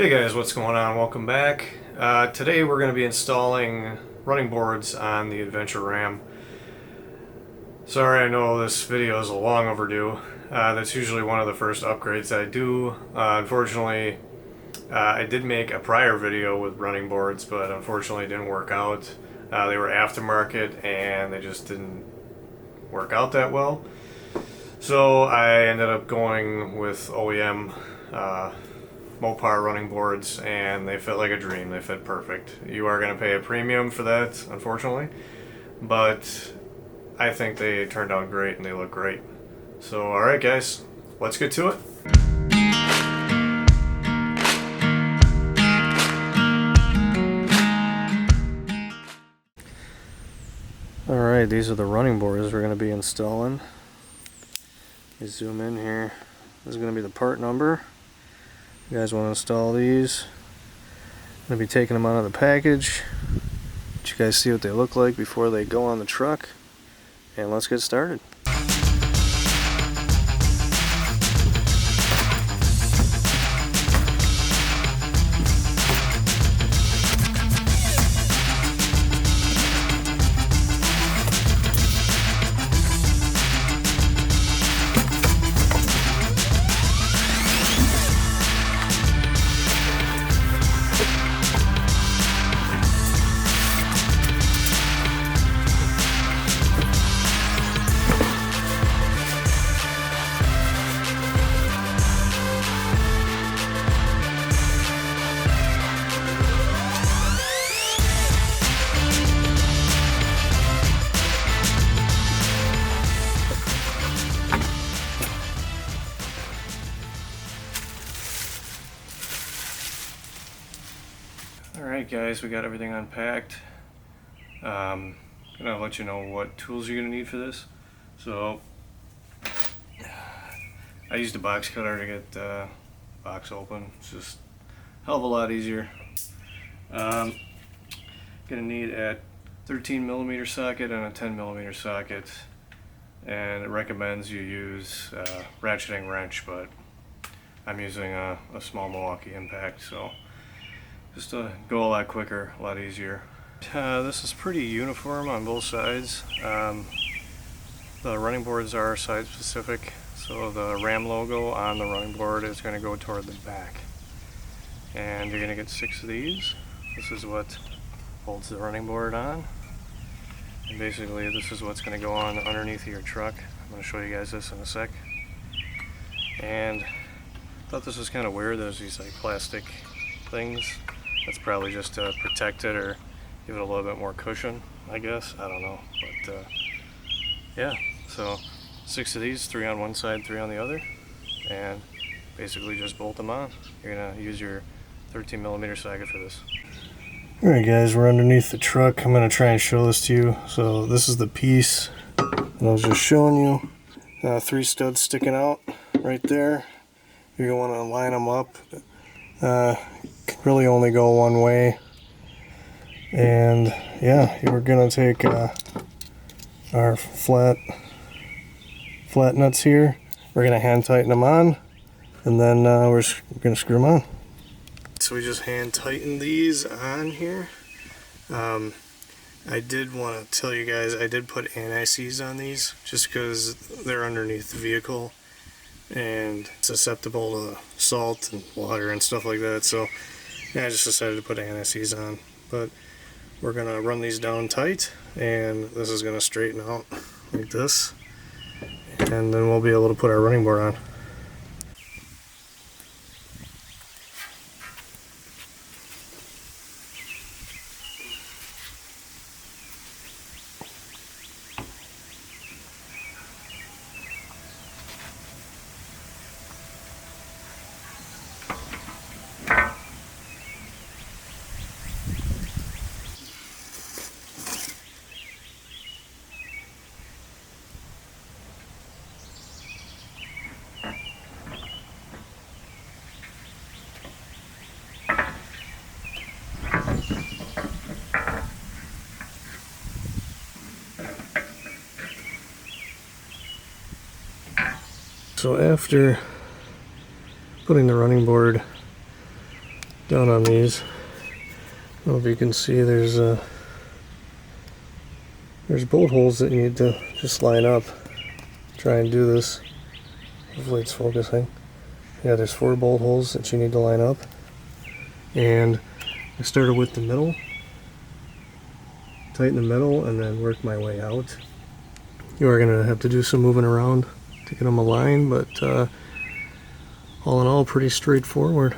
Hey guys, what's going on? Welcome back. Today we're going to be installing running boards on the Adventure Ram. Sorry, I know this video is a long overdue. That's usually one of the first upgrades I do. Unfortunately, I did make a prior video with running boards, but unfortunately it didn't work out. They were aftermarket and they just didn't work out that well. So I ended up going with OEM Mopar running boards, and they fit like a dream. They fit perfect. You are going to pay a premium for that, unfortunately, but I think they turned out great and they look great. So alright guys, let's get to it. Alright, these are the running boards we're going to be installing. You zoom in here. This is going to be the part number. You guys want to install these. I'm going to be taking them out of the package. Let you guys see what they look like before they go on the truck. And let's get started. Alright guys, we got everything unpacked. I'm gonna let you know what tools you're gonna need for this. So I used a box cutter to get the box open. It's just a hell of a lot easier. Gonna need a 13mm socket and a 10mm socket, and it recommends you use a ratcheting wrench, but I'm using a small Milwaukee impact, so just to go a lot quicker, a lot easier. This is pretty uniform on both sides. The running boards are side specific, so the Ram logo on the running board is going to go toward the back. And you're going to get 6 of these. This is what holds the running board on. And basically this is what's going to go on underneath of your truck. I'm going to show you guys this in a sec. And I thought this was kind of weird. There's these like plastic things. That's probably just to protect it or give it a little bit more cushion, I guess. I don't know, but yeah. So 6 of these, 3 on one side, 3 on the other, and basically just bolt them on. You're gonna use your 13mm socket for this. Alright guys, we're underneath the truck. I'm gonna try and show this to you. So this is the piece that I was just showing you. 3 studs sticking out right there. You're gonna want to line them up. Really only go one way, and yeah, we're gonna take our flat nuts here. We're gonna hand tighten them on, and then we're gonna screw them on. So we just hand tighten these on here. I did want to tell you guys, I did put anti-seize on these just because they're underneath the vehicle and susceptible to salt and water and stuff like that, so yeah, I just decided to put anti-seize on. But we're gonna run these down tight, and this is gonna straighten out like this, and then we'll be able to put our running board on. So after putting the running board down on these. I don't know if you can see there's bolt holes that you need to just line up. Try and do this. Hopefully it's focusing. Yeah, there's 4 bolt holes that you need to line up. And I started with the middle, tighten the middle, and then work my way out. You are going to have to do some moving around to get them aligned, but all in all, pretty straightforward.